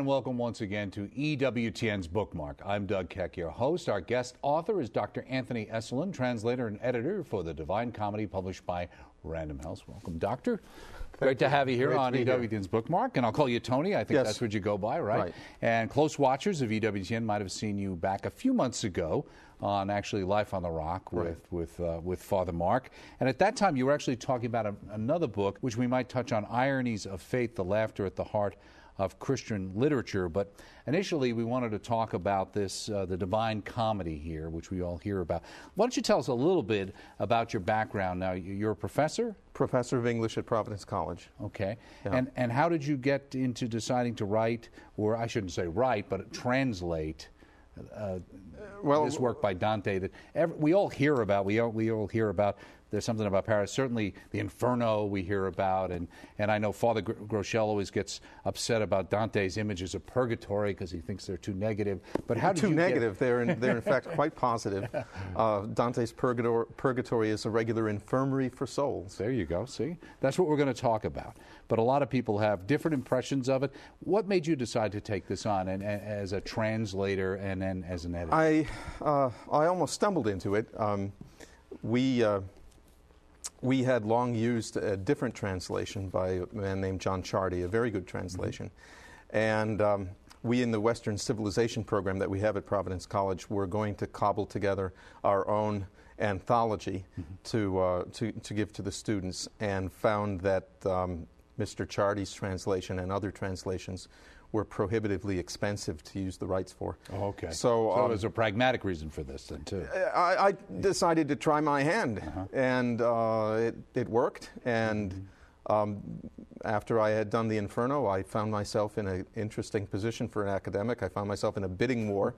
welcome once again to EWTN's Bookmark. I'm Doug Keck, your host. Our guest author is Dr. Anthony Esolen, translator and editor for the Divine Comedy published by Random House. Welcome, Doctor. Great to have you here on EWTN's Bookmark. And I'll call you Tony. I think that's what you go by, right? And close watchers of EWTN might have seen you back a few months ago on actually Life on the Rock with Father Mark. And at that time, you were actually talking about another book, which we might touch on, Ironies of Faith, the Laughter at the Heart of Christian Literature. But initially, we wanted to talk about this, the Divine Comedy here, which we all hear about. Why don't you tell us a little bit about your background? Now, you're a professor? Professor of English at Providence College. Okay. Yeah. And how did you get into deciding to write, or I shouldn't say write, but translate this work by Dante that we all hear about? We all hear about. There's something about Paradise. Certainly, the Inferno we hear about, and I know Father Groeschel always gets upset about Dante's images of purgatory because he thinks they're too negative. But how did you negative? They're in fact quite positive. Dante's purgatory is a regular infirmary for souls. There you go. See, that's what we're going to talk about. But a lot of people have different impressions of it. What made you decide to take this on, and as a translator and then as an editor? I almost stumbled into it. We had long used a different translation by a man named John Chardy, a very good translation. And we in the Western Civilization program that we have at Providence College were going to cobble together our own anthology to give to the students, and found that Mr. Chardy's translation and other translations were prohibitively expensive to use the rights for. Oh, okay. So there was a pragmatic reason for this then, too. I decided to try my hand, and it worked. And after I had done the Inferno, I found myself in an interesting position for an academic. I found myself in a bidding war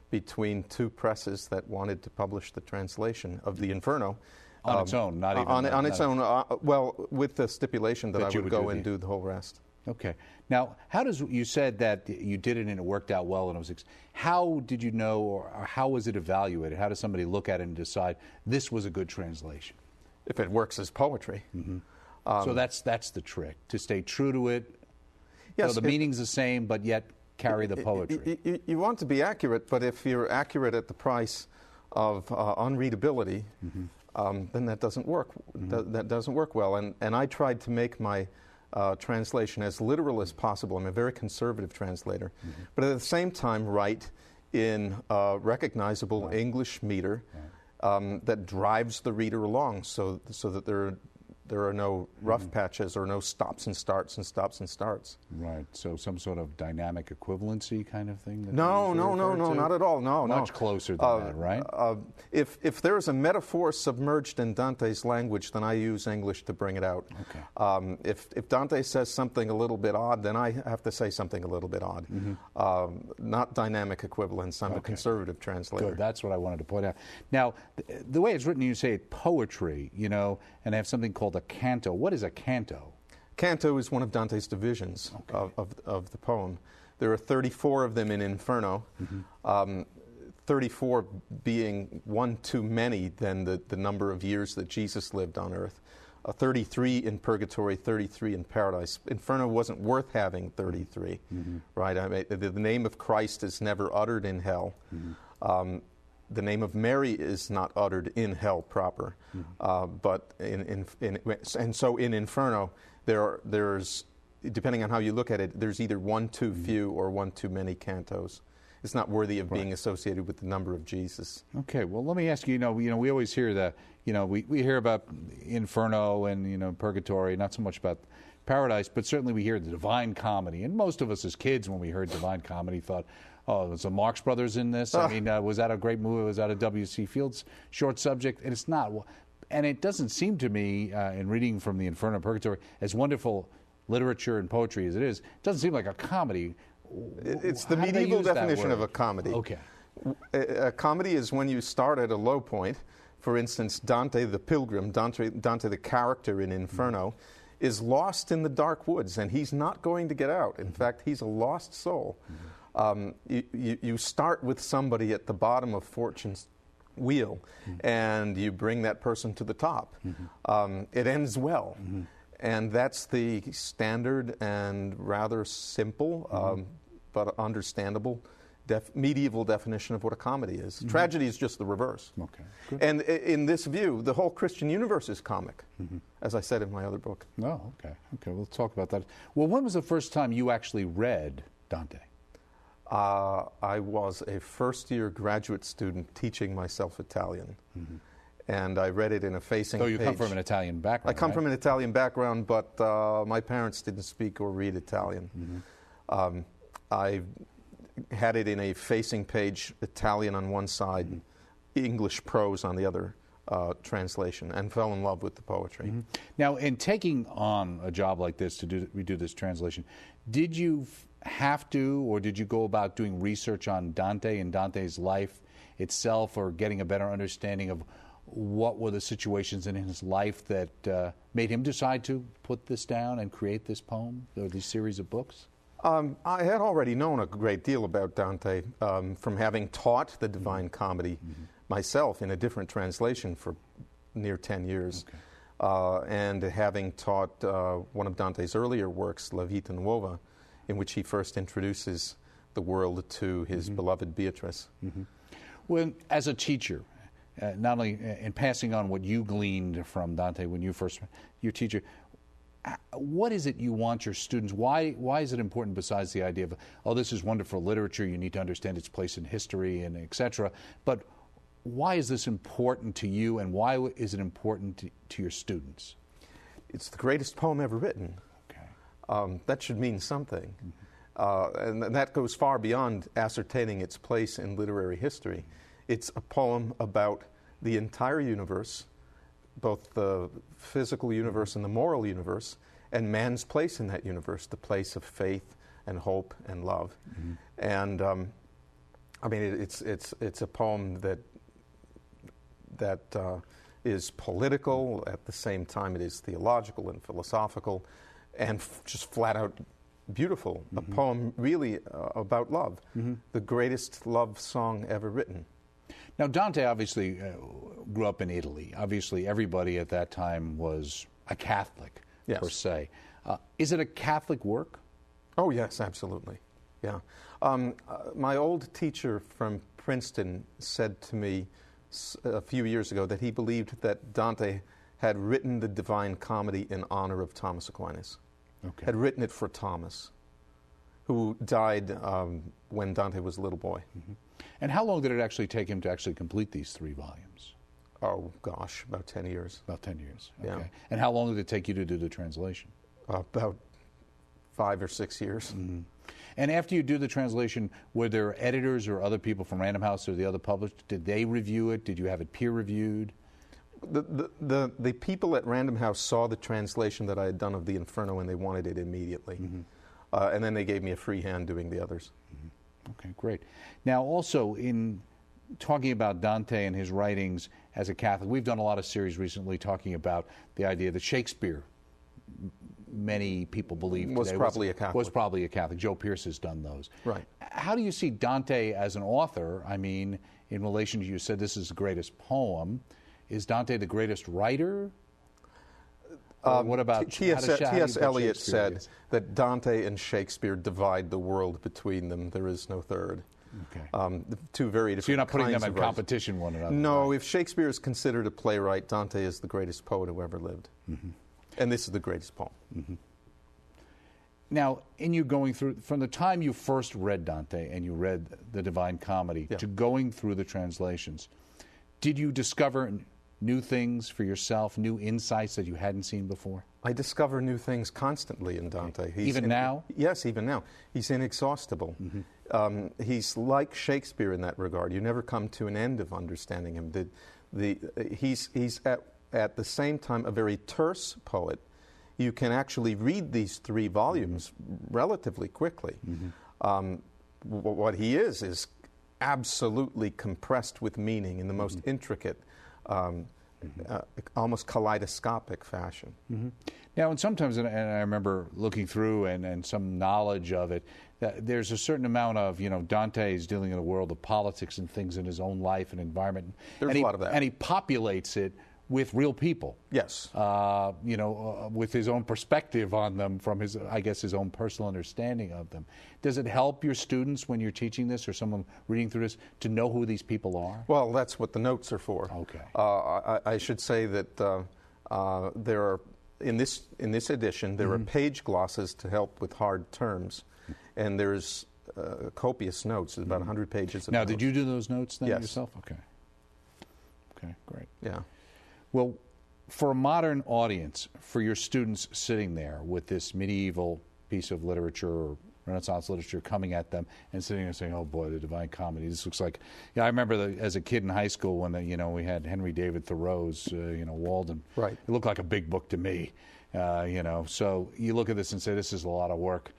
between two presses that wanted to publish the translation of the Inferno. On its own, not even... On its own, well, with the stipulation that I would go and do the whole rest. Okay. Now, you said that you did it and it worked out well, and it was. How did you know, or how was it evaluated? How does somebody look at it and decide this was a good translation? If it works as poetry. So that's the trick, to stay true to it. Yes, so the meaning's the same, but yet carry the poetry. You want to be accurate, but if you're accurate at the price of unreadability, then that doesn't work. That doesn't work well. And I tried to make my translation as literal as possible. I'm a very conservative translator, but at the same time write in recognizable English meter that drives the reader along, so that there are no rough patches or no stops and starts and stops and starts. Right. So some sort of dynamic equivalency kind of thing? No, not at all. No, Much closer than that, right? If there is a metaphor submerged in Dante's language, then I use English to bring it out. Okay. If Dante says something a little bit odd, then I have to say something a little bit odd. Not dynamic equivalence. I'm a conservative translator. Good. That's what I wanted to point out. Now, the way it's written, you say poetry, and they have something called a canto. What is a canto? Canto is one of Dante's divisions of the poem. There are 34 of them in Inferno, 34 being one too many than the number of years that Jesus lived on earth. 33 in Purgatory, 33 in Paradise. Inferno wasn't worth having 33, right? I mean, the name of Christ is never uttered in hell. The name of Mary is not uttered in hell proper, but and so in Inferno there's, depending on how you look at it, there's either one too few or one too many cantos. It's not worthy of being associated with the number of Jesus. Okay, well, let me ask you. We always hear that. We hear about Inferno and Purgatory, not so much about Paradise, but certainly we hear the Divine Comedy. And most of us as kids, when we heard Divine Comedy, thought, oh, was the Marx Brothers in this? I mean, was that a great movie? Was that a W.C. Fields short subject? And it's not. And it doesn't seem to me, in reading from the Inferno and Purgatory, as wonderful literature and poetry as it is, it doesn't seem like a comedy. It's the medieval definition of a comedy. Okay. A comedy is when you start at a low point. For instance, Dante the Pilgrim, Dante the character in Inferno, is lost in the dark woods, and he's not going to get out. In fact, he's a lost soul. You start with somebody at the bottom of fortune's wheel, and you bring that person to the top. It ends well. And that's the standard and rather simple but understandable medieval definition of what a comedy is. Tragedy is just the reverse. Okay, good. And in this view, the whole Christian universe is comic, as I said in my other book. Oh, okay. Okay, we'll talk about that. Well, when was the first time you actually read Dante? I was a first-year graduate student teaching myself Italian. And I read it in a facing page. So you come from an Italian background, I come from an Italian background, but my parents didn't speak or read Italian. I had it in a facing page, Italian on one side, English prose on the other translation, and fell in love with the poetry. Now, in taking on a job like this to redo this translation, did you have to, or did you go about doing research on Dante and Dante's life itself, or getting a better understanding of what were the situations in his life that made him decide to put this down and create this poem, or this series of books? I had already known a great deal about Dante from having taught the Divine Comedy myself in a different translation for near 10 years, and having taught one of Dante's earlier works, La Vita Nuova, in which he first introduces the world to his beloved Beatrice. Well, as a teacher, not only in passing on what you gleaned from Dante when you first, your teacher, what is it you want your students, why is it important, besides the idea of, oh, this is wonderful literature, you need to understand its place in history and et cetera, but why is this important to you, and why is it important to your students? It's the greatest poem ever written. Okay. That should mean something. And that goes far beyond ascertaining its place in literary history. It's a poem about the entire universe, both the physical universe and the moral universe, and man's place in that universe, the place of faith and hope and love. And I mean, it's a poem that is political. At the same time, it is theological and philosophical, and just flat out beautiful. A poem really about love, the greatest love song ever written. Now, Dante obviously grew up in Italy. Obviously, everybody at that time was a Catholic, per se. Is it a Catholic work? Oh, yes, absolutely. Yeah. My old teacher from Princeton said to me a few years ago that he believed that Dante had written the Divine Comedy in honor of Thomas Aquinas. Okay. Had written it for Thomas, who died when Dante was a little boy. And how long did it actually take him to actually complete these 3 volumes? Oh, gosh, about 10 years. About 10 years, okay. Yeah. And how long did it take you to do the translation? About 5 or 6 years. And after you do the translation, were there editors or other people from Random House or the other publishers? Did they review it? Did you have it peer reviewed? The people at Random House saw the translation that I had done of the Inferno, and they wanted it immediately. And then they gave me a free hand doing the others. Okay, great. Now, also, in talking about Dante and his writings as a Catholic, we've done a lot of series recently talking about the idea that Shakespeare, many people believe was today, probably a Catholic. Was probably a Catholic. Joe Pierce has done those. Right. How do you see Dante as an author? I mean, in relation to, you said this is the greatest poem. Is Dante the greatest writer? What about T.S. Eliot said that Dante and Shakespeare divide the world between them. There is no third. Okay. Two very different. So you're not putting them in writers. competition one another? No. Right? If Shakespeare is considered a playwright, Dante is the greatest poet who ever lived, and this is the greatest poem. Now, in you going through, from the time you first read Dante and you read the Divine Comedy to going through the translations, did you discover new things for yourself, new insights that you hadn't seen before? I discover new things constantly in Dante. Even now? Yes, even now. He's inexhaustible. He's like Shakespeare in that regard. You never come to an end of understanding him. He's at the same time a very terse poet. You can actually read these 3 volumes relatively quickly. What he is absolutely compressed with meaning in the most intricate, almost kaleidoscopic fashion. Now, and sometimes, and I remember looking through and some knowledge of it, that there's a certain amount of, Dante is dealing in a world of politics and things in his own life and environment. There's a lot of that. And he populates it with real people. Yes. With his own perspective on them from his own personal understanding of them. Does it help your students when you're teaching this or someone reading through this to know who these people are? Well, that's what the notes are for. Okay. I should say that there are, in this edition, there are page glosses to help with hard terms, and there's copious notes. There's about 100 pages of Now, notes. did you do those notes then Yes. yourself? Okay. Okay, great. Yeah. Well, for a modern audience, for your students sitting there with this medieval piece of literature or Renaissance literature coming at them and sitting there saying, oh boy, the Divine Comedy, this looks like... I remember as a kid in high school when we had Henry David Thoreau's, Walden. Right. It looked like a big book to me, So you look at this and say, this is a lot of work.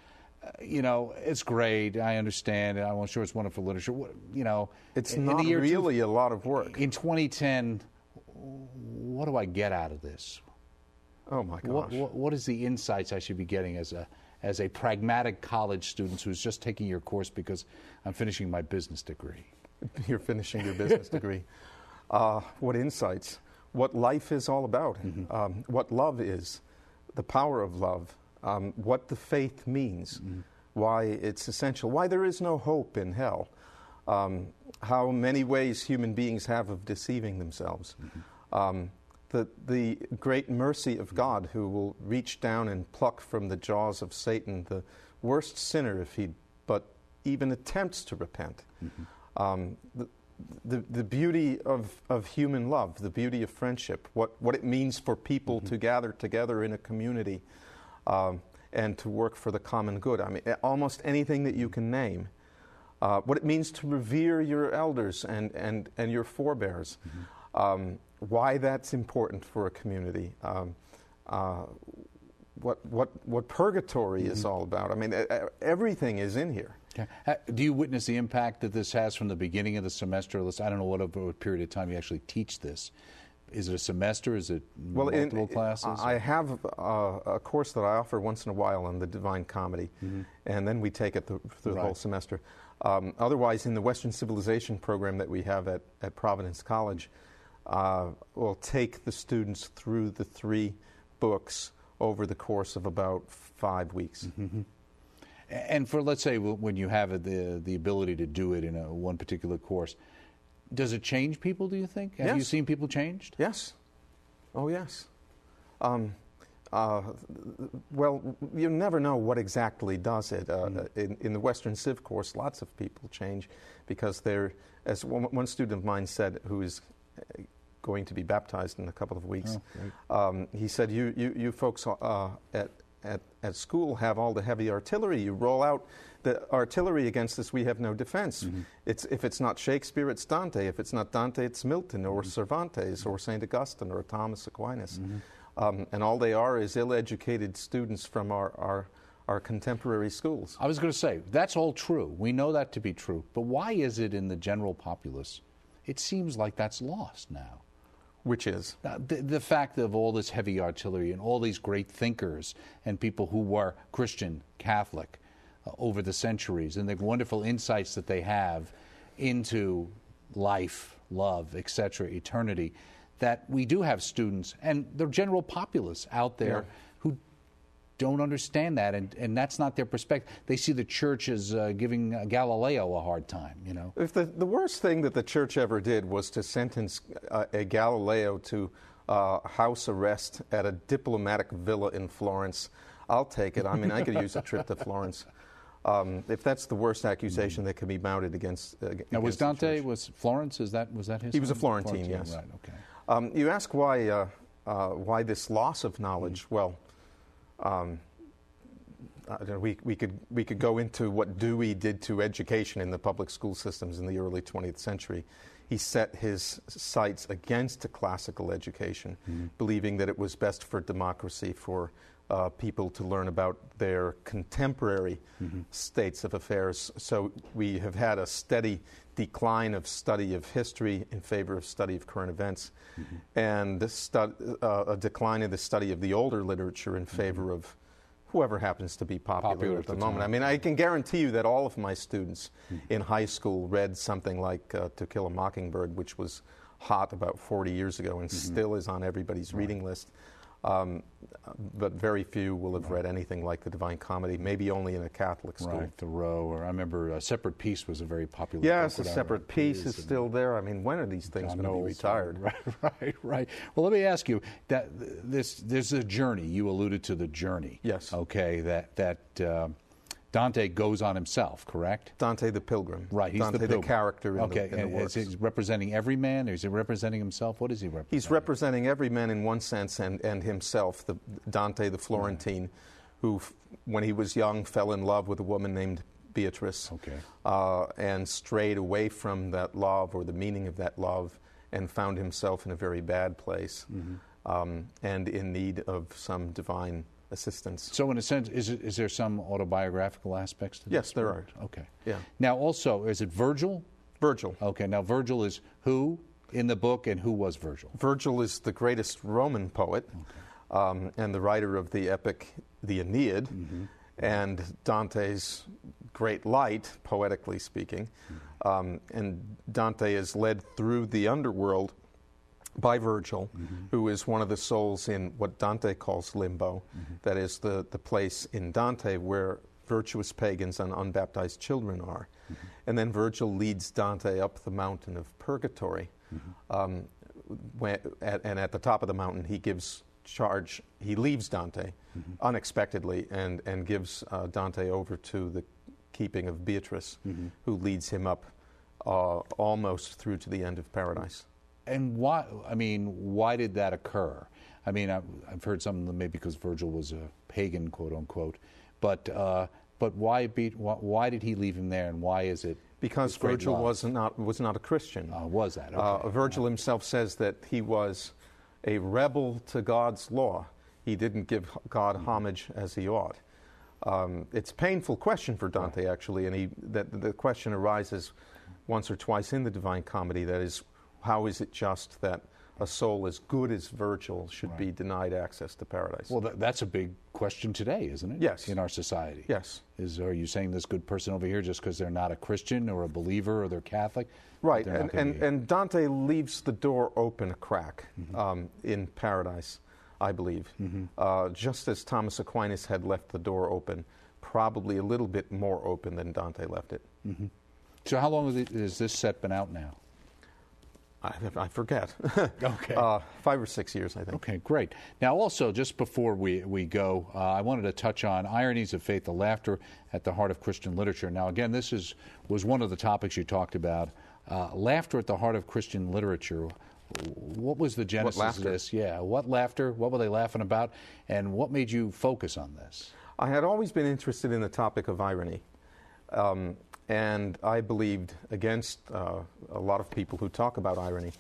It's great. I understand. I'm sure it's wonderful literature. It's not really a lot of work. In 2010, what do I get out of this? Oh my gosh! What is the insights I should be getting as a pragmatic college student who's just taking your course because I'm finishing my business degree? You're finishing your business degree. What insights? What life is all about? What love is? The power of love. What the faith means, why it's essential, why there is no hope in hell, how many ways human beings have of deceiving themselves, the great mercy of God who will reach down and pluck from the jaws of Satan the worst sinner if he but even attempts to repent, the beauty of human love, the beauty of friendship, what it means for people to gather together in a community, and to work for the common good. I mean, almost anything that you can name. What it means to revere your elders and your forebears. Why that's important for a community. What purgatory is all about. I mean, everything is in here. Okay. Do you witness the impact that this has from the beginning of the semester? I don't know what period of time you actually teach this. Is it a semester? Is it multiple classes? I have a course that I offer once in a while on the Divine Comedy, and then we take it through the whole semester. Otherwise, in the Western Civilization program that we have at Providence College, we'll take the students through the 3 books over the course of about 5 weeks. And for, let's say, when you have the ability to do it in one particular course, does it change people, do you think? Have you seen people changed? Yes. Oh, yes. Well, you never know what exactly does it. In the Western Civ course, lots of people change because they're, as one student of mine said, who is going to be baptized in a couple of weeks, he said, you folks at school have all the heavy artillery. You roll out the artillery against us, we have no defense. If it's not Shakespeare, it's Dante. If it's not Dante, it's Milton or Cervantes or St. Augustine or Thomas Aquinas. And all they are is ill-educated students from our contemporary schools. I was going to say, that's all true. We know that to be true. But why is it in the general populace, it seems like that's lost now? Which is? The fact of all this heavy artillery and all these great thinkers and people who were Christian, Catholic, over the centuries, and the wonderful insights that they have into life, love, etc., eternity, that we do have students and the general populace out there who don't understand that, and that's not their perspective. They see the church as giving Galileo a hard time, If the worst thing that the church ever did was to sentence a Galileo to house arrest at a diplomatic villa in Florence, I'll take it. I mean, I could use a trip to Florence. If that's the worst accusation that can be mounted against now, was Dante, was Florence, was that his He was a name? Florentine, yes. Right, okay. You ask why this loss of knowledge. Well, we could go into what Dewey did to education in the public school systems in the early 20th century. He set his sights against a classical education, believing that it was best for democracy, for people to learn about their contemporary states of affairs. So we have had a steady decline of study of history in favor of study of current events, and a decline in the study of the older literature in favor of whoever happens to be popular at the moment. I mean, I can guarantee you that all of my students in high school read something like To Kill a Mockingbird, which was hot about 40 years ago and still is on everybody's reading list. But very few will have read anything like the Divine Comedy, maybe only in a Catholic school. Right, Thoreau, or I remember A Separate Peace was a very popular Yes, book. A Separate Peace is still there. I mean, when are these things going to be retired? Right. Well, let me ask you, that there's a journey. You alluded to the journey. Yes. Okay, that Dante goes on himself, correct? Dante the Pilgrim. Right, he's Dante the pilgrim. character in okay, the works. Is he representing every man, or is he representing himself? What is he representing? He's representing every man in one sense, and himself, Dante the Florentine, who, when he was young, fell in love with a woman named Beatrice, and strayed away from that love, or the meaning of that love, and found himself in a very bad place, and in need of some divine assistance. So in a sense, is there some autobiographical aspects to this? Yes, there are. Okay. Yeah. Now also, is it Virgil? Virgil. Okay, now Virgil is who in the book, and who was Virgil? Virgil is the greatest Roman poet, and the writer of the epic, the Aeneid, and Dante's great light, poetically speaking. And Dante is led through the underworld by Virgil, who is one of the souls in what Dante calls limbo. That is the place in Dante where virtuous pagans and unbaptized children are. And then Virgil leads Dante up the mountain of purgatory. And at the top of the mountain, he gives charge. He leaves Dante unexpectedly and gives Dante over to the keeping of Beatrice, who leads him up almost through to the end of paradise. And why? I mean, why did that occur? I mean, I've heard some of them maybe because Virgil was a pagan, quote unquote, but why did he leave him there, and why is it? Because Virgil was not a Christian. Was that? Okay. Virgil himself says that he was a rebel to God's law. He didn't give God homage as he ought. It's a painful question for Dante, actually, and the question arises once or twice in the Divine Comedy. That is, how is it just that a soul as good as Virgil should be denied access to paradise? Well, that's a big question today, isn't it? Yes. In our society. Yes. Are you saying this good person over here just because they're not a Christian or a believer or they're Catholic? Right, and Dante leaves the door open a crack in paradise, I believe, just as Thomas Aquinas had left the door open, probably a little bit more open than Dante left it. So how long has this set been out now? I forget. Okay. 5 or 6 years, I think. Okay, great. Now, also, just before we go, I wanted to touch on Ironies of Faith, the Laughter at the Heart of Christian Literature. Now, again, this was one of the topics you talked about. Laughter at the heart of Christian literature. What was the genesis of this? Yeah, what laughter? What were they laughing about? And what made you focus on this? I had always been interested in the topic of irony. And I believed, against a lot of people who talk about irony,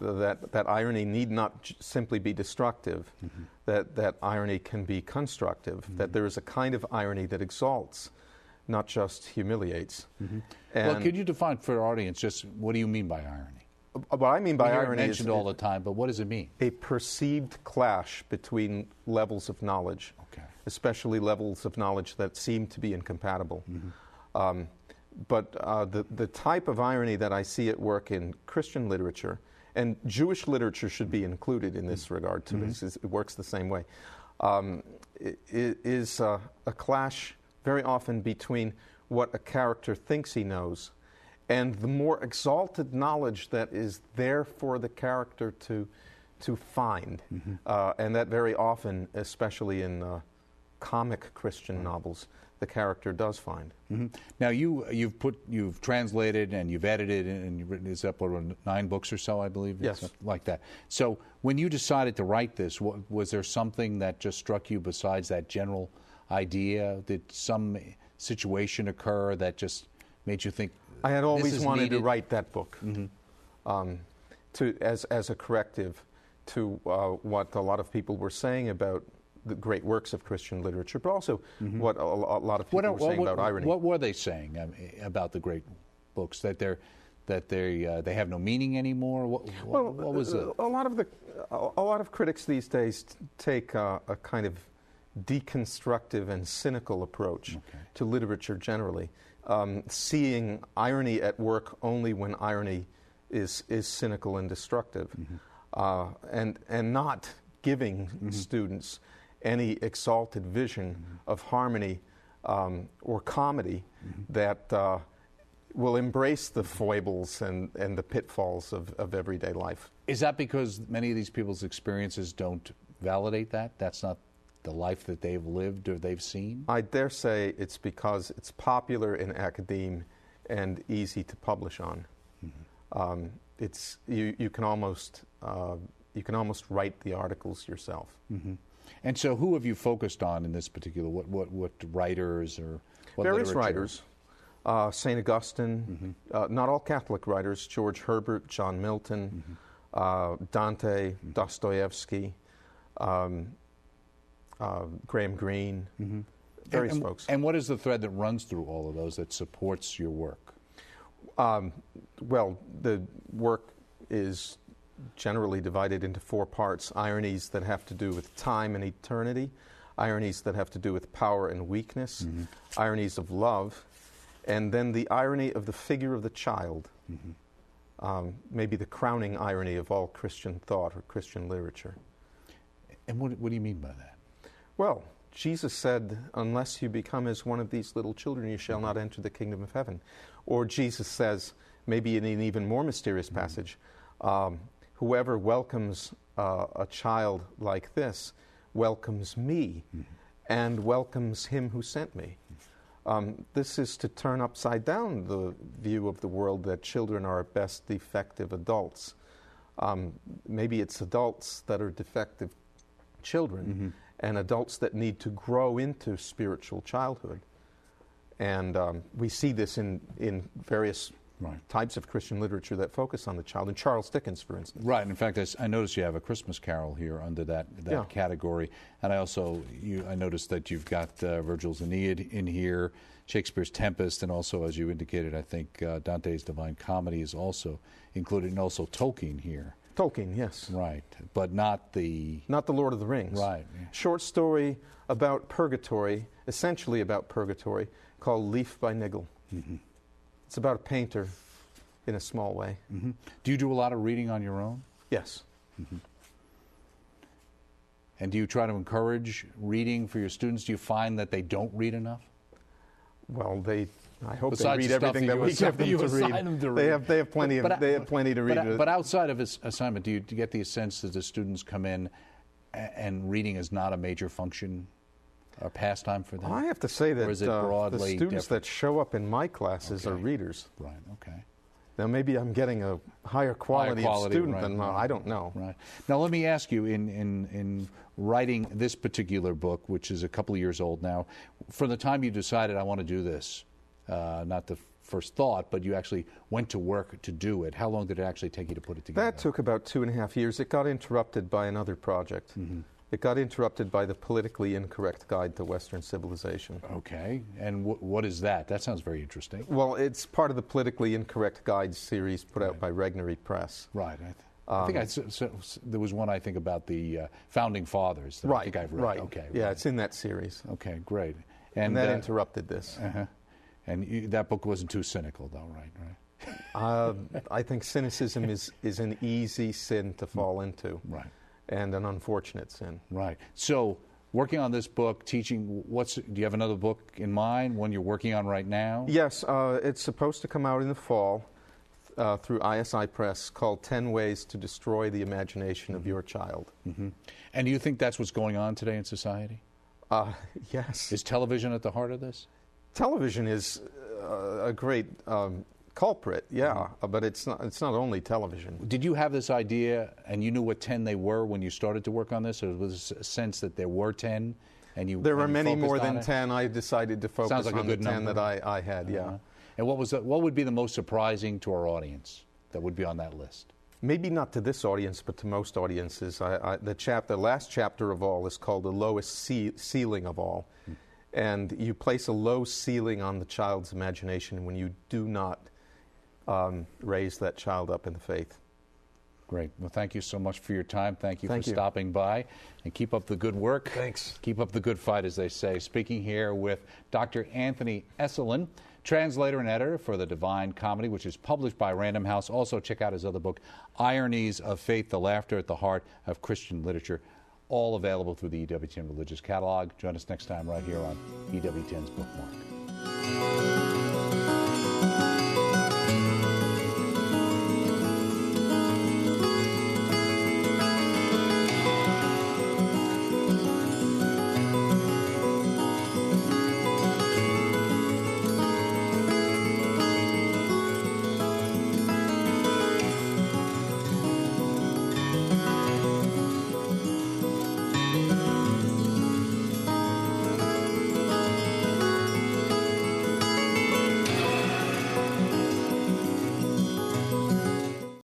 that irony need not simply be destructive, that irony can be constructive, that there is a kind of irony that exalts, not just humiliates. Well, could you define for our audience just what do you mean by irony? What I mean by irony is mentioned all the time, but what does it mean? A perceived clash between levels of knowledge, especially levels of knowledge that seem to be incompatible. But the type of irony that I see at work in Christian literature, and Jewish literature should be included in this regard too, it works the same way, is a clash very often between what a character thinks he knows and the more exalted knowledge that is there for the character to find. And that very often, especially in comic Christian novels, the character does find. Now you've translated and you've edited and you've written this up over 9 books or so, I believe. Yes, like that. So when you decided to write this, was there something that just struck you besides that general idea? Did some situation occur that just made you think? I had always wanted to write that book, as a corrective to what a lot of people were saying about the great works of Christian literature, but also what a lot of people were saying about irony. What were they saying about the great books? That they have no meaning anymore? What was it? A lot of critics these days take a kind of deconstructive and cynical approach to literature generally, seeing irony at work only when irony is cynical and destructive, and not giving students any exalted vision of harmony or comedy that will embrace the foibles and the pitfalls of everyday life. Is that because many of these people's experiences don't validate that? That's not the life that they've lived or they've seen? I dare say it's because it's popular in academe and easy to publish on. It's you can almost write the articles yourself. And so, who have you focused on in this particular? What writers or what various literature? writers? St. Augustine, not all Catholic writers. George Herbert, John Milton, Dante, Dostoevsky, Graham Greene, various folks. And what is the thread that runs through all of those that supports your work? Well, the work is generally divided into 4 parts: ironies that have to do with time and eternity, ironies that have to do with power and weakness, ironies of love, and then the irony of the figure of the child, maybe the crowning irony of all Christian thought or Christian literature. And what do you mean by that? Well, Jesus said, unless you become as one of these little children, you shall not enter the kingdom of heaven. Or Jesus says, maybe in an even more mysterious passage, whoever welcomes a child like this welcomes me and welcomes him who sent me. This is to turn upside down the view of the world that children are at best defective adults. Maybe it's adults that are defective children and adults that need to grow into spiritual childhood. And we see this in various types of Christian literature that focus on the child. And Charles Dickens, for instance. Right. In fact, I noticed you have a Christmas Carol here under that category. And I noticed that you've got Virgil's Aeneid in here, Shakespeare's Tempest, and also, as you indicated, I think Dante's Divine Comedy is also included, and also Tolkien here. Tolkien, yes. Right. But not the Lord of the Rings. Right. Short story about purgatory, essentially about purgatory, called Leaf by Niggle. It's about a painter in a small way. Do you do a lot of reading on your own? Yes. And do you try to encourage reading for your students? Do you find that they don't read enough? Well, I hope Besides they read the stuff everything that we give them to read. They have plenty to read. But outside of his assignment, do you get the sense that the students come in and reading is not a major function or pastime for them? Well, I have to say that the students that show up in my classes are readers. Right, okay. Now, maybe I'm getting a higher quality of student than I don't know. Right. Now, let me ask you, in writing this particular book, which is a couple of years old now, from the time you decided, I want to do this, not the first thought, but you actually went to work to do it, how long did it actually take you to put it together? That took about 2.5 years. It got interrupted by another project. It got interrupted by the Politically Incorrect Guide to Western Civilization. Okay, and what is that? That sounds very interesting. Well, it's part of the Politically Incorrect Guide series put out by Regnery Press. Right. I think there was one, I think, about the Founding Fathers. That I think I've read. Right. Okay. Yeah, it's in that series. Okay, great. And that interrupted this. And that book wasn't too cynical, though, right? I think cynicism is an easy sin to fall into. Right. And an unfortunate sin. Right. So, working on this book, teaching, do you have another book in mind, one you're working on right now? Yes, it's supposed to come out in the fall through ISI Press, called 10 Ways to Destroy the Imagination of Your Child. And do you think that's what's going on today in society? Yes. Is television at the heart of this? Television is a great culprit, but it's not only television. Did you have this idea and you knew what 10 they were when you started to work on this, or was there a sense that there were 10 and you There were many more focused on than it? 10. I decided to focus like a on the good 10 number. that I had, And what would be the most surprising to our audience that would be on that list? Maybe not to this audience, but to most audiences. The last chapter of all is called The Lowest Ceiling of All. And you place a low ceiling on the child's imagination when you do not raise that child up in the faith. Great. Well, thank you so much for your time. Thank you for stopping by. And keep up the good work. Thanks. Keep up the good fight, as they say. Speaking here with Dr. Anthony Esolen, translator and editor for the Divine Comedy, which is published by Random House. Also, check out his other book, Ironies of Faith, the Laughter at the Heart of Christian Literature. All available through the EWTN Religious Catalog. Join us next time right here on EWTN's Bookmark.